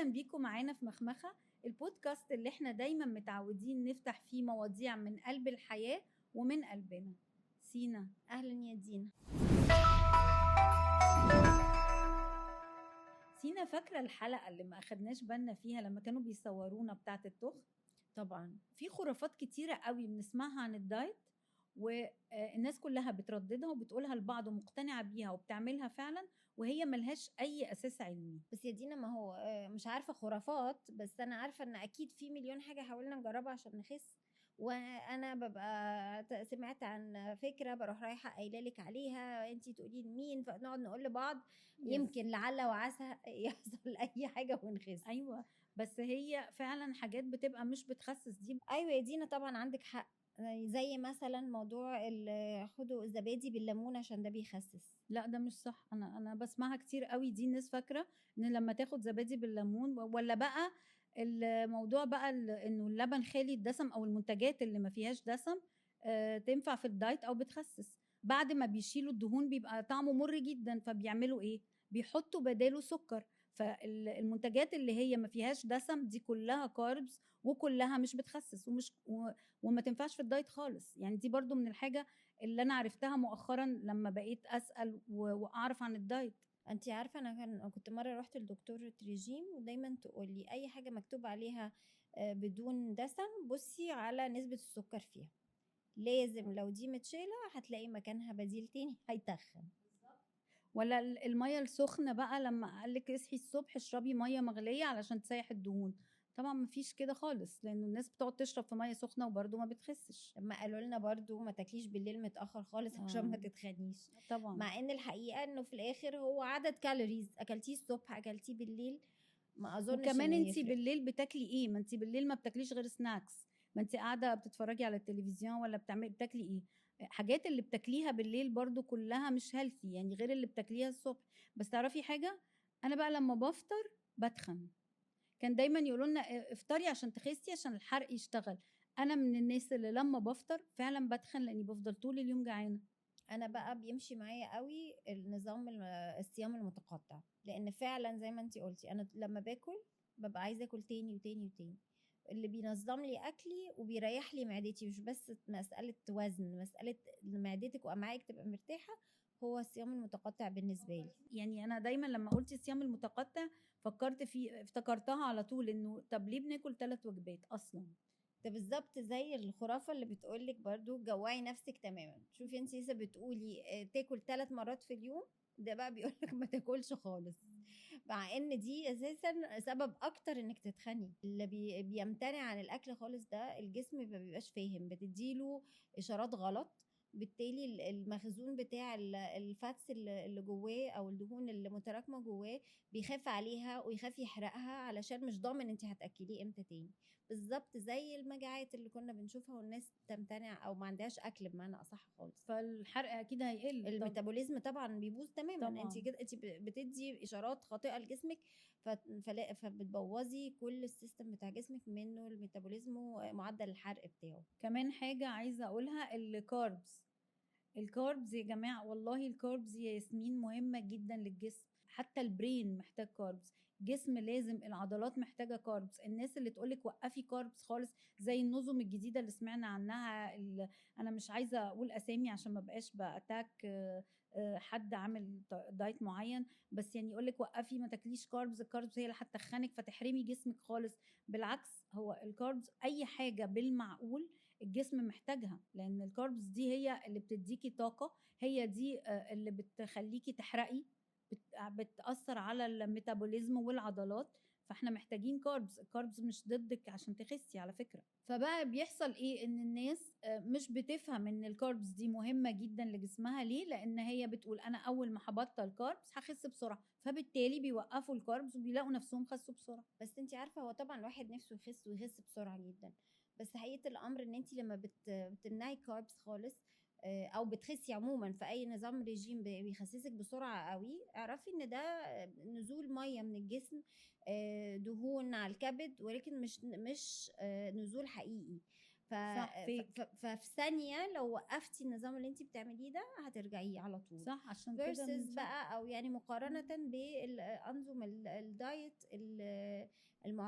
اهلا بيكم معانا في مخمخه، البودكاست اللي احنا دايما متعودين نفتح فيه مواضيع من قلب الحياه ومن قلبنا. سينا، اهلا يا دينا. سينا، فاكره الحلقه اللي ما اخدناش بالنا فيها لما كانوا بيصورونا بتاعه التخن؟ طبعا في خرافات كتيره قوي بنسمعها عن الدايت، والناس كلها بترددها وبتقولها لبعض ومقتنعه بيها وبتعملها فعلا، وهي ملهاش اي اساس علمي. بس يا دينا، ما هو مش عارفه خرافات، بس انا عارفه ان اكيد في مليون حاجه حاولنا نجربها عشان نخس. وانا ببقى سمعت عن فكره بروح رايحه قايله لك عليها، انتي تقولي لمين، فنقعد نقول لبعض يمكن لعل وعسى يحصل اي حاجه ونخس. ايوه، بس هي فعلا حاجات بتبقى مش بتخسس دي. ايوه يا دينا، طبعا عندك حق. زي مثلا موضوع خدوا الزبادي بالليمون عشان ده بيخسس. لا، ده مش صح. انا بسمعها كتير قوي، دي الناس فاكره ان لما تاخد زبادي بالليمون، ولا بقى الموضوع بقى انه اللبن خالي الدسم او المنتجات اللي ما فيهاش دسم تنفع في الدايت او بتخسس. بعد ما بيشيلوا الدهون بيبقى طعمه مر جدا، فبيعملوا ايه؟ بيحطوا بداله سكر. فالمنتجات اللي هي ما فيهاش دسم دي كلها كاربز، وكلها مش بتخسس وما تنفعش في الدايت خالص. يعني دي برضو من الحاجة اللي انا عرفتها مؤخرا لما بقيت اسال واعرف عن الدايت. انتي عارفه، انا كنت مره رحت لدكتوره ريجيم، ودايما تقول لي اي حاجه مكتوب عليها بدون دسم بصي على نسبه السكر فيها. لازم لو دي متشاله هتلاقي مكانها بديل تاني هيتخن. ولا الميه السخنه بقى، لما قالك اصحي الصبح اشربي ميه مغليه علشان تسيح الدهون، طبعا مفيش كده خالص، لانه الناس بتقعد تشرب في ميه سخنه وبرده ما بتخسش. لما قالوا لنا برضو ما تاكليش بالليل متاخر خالص عشان ما تتخنيش. طبعا. مع ان الحقيقه انه في الاخر هو عدد كالوريز، اكلتيه الصبح اكلتيه بالليل ما اظنش وكمان انه انتي يفرق. بالليل بتاكلي ايه؟ ما انتي بالليل ما بتاكليش غير سناكس، ما انتي قاعده بتتفرجي على التلفزيون ولا بتاكلي ايه؟ حاجات اللي بتاكليها بالليل برضو كلها مش هيلثي، يعني غير اللي بتاكليها الصبح. بس تعرفي حاجه، انا بقى لما بفطر بتخن. كان دايما يقولوا لنا افطري عشان تخسي عشان الحرق يشتغل. انا من الناس اللي لما بفطر فعلا بتخن، لاني بفضل طول اليوم جعانه. انا بقى بيمشي معايا قوي النظام الصيام المتقطع، لان فعلا زي ما انتي قلتي انا لما باكل ببقى عايزه اكل تاني وتاني وتاني. اللي بينظم لي اكلي وبيريح لي معدتي، مش بس مساله وزن، مساله معدتك وامعائك تبقى مرتاحه، هو الصيام المتقطع بالنسبه لي. يعني انا دايما لما قلت الصيام المتقطع افتكرتها على طول، انه طب ليه بناكل 3 وجبات اصلا؟ ده بالظبط زي الخرافه اللي بتقولك برضو جوعي نفسك تماما. شوفي انت لسه بتقولي تاكل 3 مرات في اليوم، ده بقى بيقولك ما تاكلش خالص، مع ان دي اساسا سبب اكتر انك تتخني. اللي بيمتنع عن الاكل خالص ده الجسم ما بيبقاش فاهم، بتديله اشارات غلط، بالتالي المخزون بتاع الفاتس اللي جواه او الدهون اللي متراكمه جواه بيخاف عليها ويخاف يحرقها، علشان مش ضامن انت هتاكليه امتى تاني. بالظبط زي المجاعات اللي كنا بنشوفها والناس تمتنع او ما عندهاش اكل بمعنى اصح خالص، فالحرق اكيد هيقل. الميتابوليزم طبعا بيبوظ تماما. طبعا. انت كده انت بتدي اشارات خاطئه لجسمك، فبتبوظي كل السيستم بتاع جسمك، منه الميتابوليزم ومعدل الحرق بتاعه. كمان حاجه عايزه اقولها، الكاربز يا جماعه، والله الكاربز يا ياسمين مهمه جدا للجسم. حتى البرين محتاج كاربز، جسم لازم، العضلات محتاجه كاربز. الناس اللي تقولك وقفي كاربز خالص، زي النظم الجديده اللي سمعنا عنها، انا مش عايزه اقول اسامي عشان ما بقاش باتاك حد عامل دايت معين، بس يعني يقولك وقفي ما تاكليش كاربز، الكاربز هي اللي هتخنك فتحرمي جسمك خالص. بالعكس، هو الكاربز اي حاجه بالمعقول الجسم محتاجها، لان الكاربز دي هي اللي بتديكي طاقه، هي دي اللي بتخليكي تحرقي، بتأثر على الميتابوليزم والعضلات. فاحنا محتاجين كاربز، الكاربز مش ضدك عشان تخسي على فكرة. فبقى بيحصل ايه؟ ان الناس مش بتفهم ان الكاربز دي مهمة جدا لجسمها. ليه؟ لان هي بتقول انا اول ما هبطل كاربز هخس بسرعة، فبالتالي بيوقفوا الكاربز وبيلاقوا نفسهم خسوا بسرعة. بس انت عارفه، هو طبعا الواحد نفسه يخس ويخس بسرعه جدا، بس حقيقه الامر ان انت لما بتمنعي كاربس خالص او بتخسي عموما في اي نظام ريجيم بيخسسك بسرعه قوي، اعرفي ان ده نزول ميه من الجسم، دهون على الكبد، ولكن مش نزول حقيقي. صح، فيك. ففي ثانيه لو وقفتي النظام اللي انت بتعمليه ده هترجعيه على طول. صح، عشان كده فيرسز بقى، او يعني مقارنه بالانظمه الدايت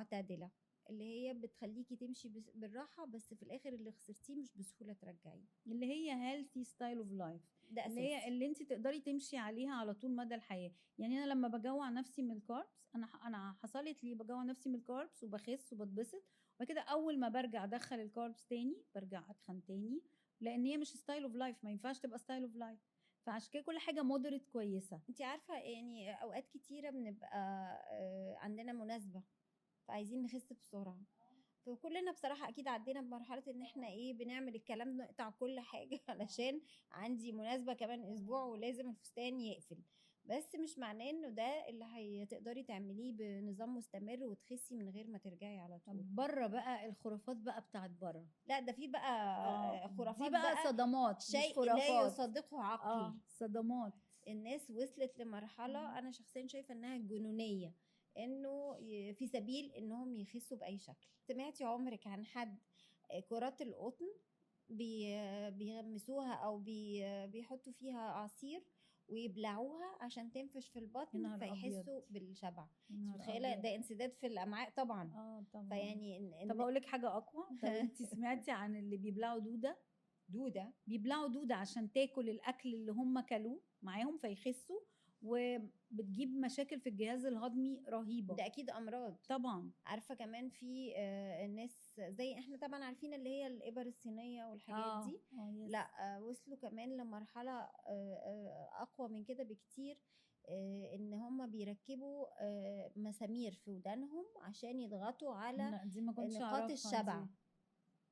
معتدله اللي هي بتخليكي تمشي بالراحه، بس في الاخر اللي خسرتيه مش بسهوله ترجعيه. اللي هي healthy style of life، ده اللي هي اساسي. اللي انت تقدري تمشي عليها على طول مدى الحياه. يعني انا لما بجوع نفسي من الكاربس، انا حصلت لي بجوع نفسي من الكاربس وبخس وبتبسط، وبعد كده اول ما برجع ادخل الكاربس تاني برجع اتخن تاني، لان هي مش ستايل اوف لايف، ما ينفعش تبقى ستايل اوف لايف. فعشان كده كل حاجه مودريت كويسه. انت عارفه يعني اوقات كتيره بنبقى عندنا مناسبه فعايزين نخس بسرعه، فكلنا بصراحة أكيد عدينا بمرحلة إن إحنا إيه بنعمل الكلام ده، نقطع كل حاجة علشان عندي مناسبة كمان أسبوع ولازم الفستان يقفل. بس مش معناه إنه ده اللي هتقدري تعمليه بنظام مستمر وتخسي من غير ما ترجعي على طول. بره بقى الخرافات بقى بتاعت بره، لا ده في بقى خرافات دي بقى صدمات مش شيء لا خرافات. يصدقه عقل. صدمات. الناس وصلت لمرحلة أنا شخصيا شايفة إنها جنونية، إنه في سبيل إنهم يخسوا بأي شكل. سمعتي عمرك عن حد كرات القطن بيغمسوها أو بيحطوا فيها عصير ويبلعوها عشان تنفش في البطن فيحسوا بالشبع؟ متخيلة ده انسداد في الأمعاء طبعا. طبعا. فيعني طب أقول لك حاجة أقوى. طب أنت سمعتي عن اللي بيبلعوا دودة؟ بيبلعوا دودة عشان تاكل الأكل اللي هم كلوه معاهم فيخسوا، وبتجيب مشاكل في الجهاز الهضمي رهيبة. ده أكيد أمراض طبعا. عارفة كمان في الناس زي احنا طبعا عارفين اللي هي الإبر الصينية والحاجات دي. لا وصلوا كمان لمرحلة أقوى من كده بكتير، ان هم بيركبوا مسامير في ودانهم عشان يضغطوا على نقاط الشبع.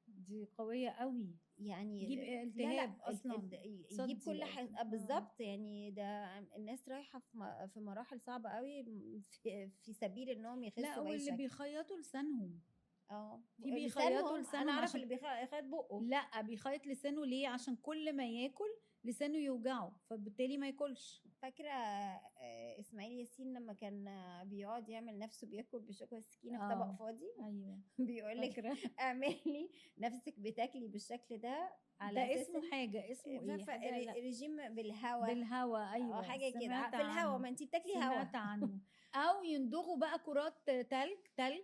دي قوية قوي، يعني يجيب التهاب اصلا، يجيب كل حاجه بالظبط. يعني ده الناس رايحه في مراحل صعبه قوي في سبيل انهم يخسوا لا واللي بيخيطوا لسانهم. في بيخيطوا لسانهم. انا اعرف اللي بيخيط بقه. لا بيخيط لسانه ليه؟ عشان كل ما ياكل لسانه يوجعه فبالتالي ما ياكلش. فاكره اسماعيل ياسين لما كان بيقعد يعمل نفسه بياكل بالشوكه والسكينه في طبق فاضي؟ ايوه بيقول لك اعملي نفسك بتاكلي بالشكل ده على ده اسمه حاجه، اسمه ايه؟ رجيم بالهواء. ايوه حاجه كده في الهواء، ما انت بتاكلي هواء. سمعت عنه. او يندغوا بقى كرات تلج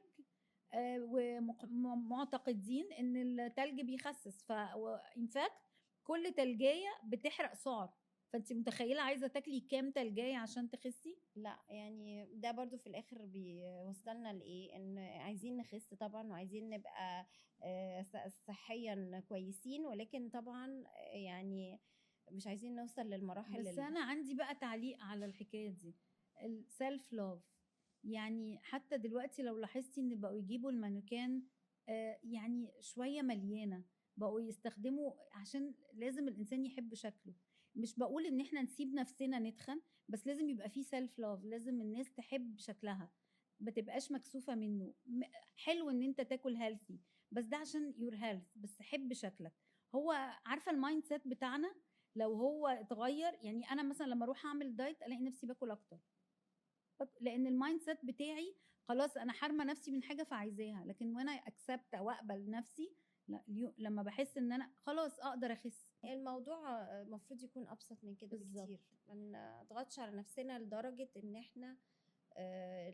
ومعتقدين ان التلج بيخسس. فانفاكت كل تلجايه بتحرق سعر، فانت متخيله عايزه تاكلي كام تلجايه عشان تخسي؟ لا يعني ده برضو في الاخر بيوصلنا لايه؟ ان عايزين نخس طبعا وعايزين نبقى صحيا كويسين، ولكن طبعا يعني مش عايزين نوصل للمراحل. بس انا عندي بقى تعليق على الحكايه دي، السيلف لوف. يعني حتى دلوقتي لو لاحظتي ان بقوا يجيبوا المانوكان يعني شويه مليانه، بقوا يستخدموا عشان لازم الانسان يحب شكله. مش بقول ان احنا نسيب نفسنا نتخن، بس لازم يبقى فيه سيلف لوف، لازم الناس تحب شكلها ما تبقاش مكسوفه منه. حلو ان انت تاكل هيلثي بس ده عشان يور هيلث، بس حب شكلك. هو عارفه المايند سيت بتاعنا لو هو اتغير، يعني انا مثلا لما اروح اعمل دايت الاقي نفسي باكل اكتر، لان المايند سيت بتاعي خلاص انا حارمه نفسي من حاجه فعايزاها. لكن وانا اكسبت او اقبل نفسي، لا لما بحس ان انا خلاص اقدر اخس. الموضوع المفروض يكون ابسط من كده بكتير، ما نضغطش على نفسنا لدرجه ان احنا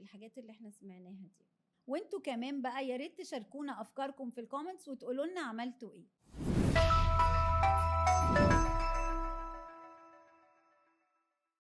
الحاجات اللي احنا سمعناها دي. وانتوا كمان بقى يا ريت تشاركونا افكاركم في الكومنتس وتقولوا لنا عملتوا ايه.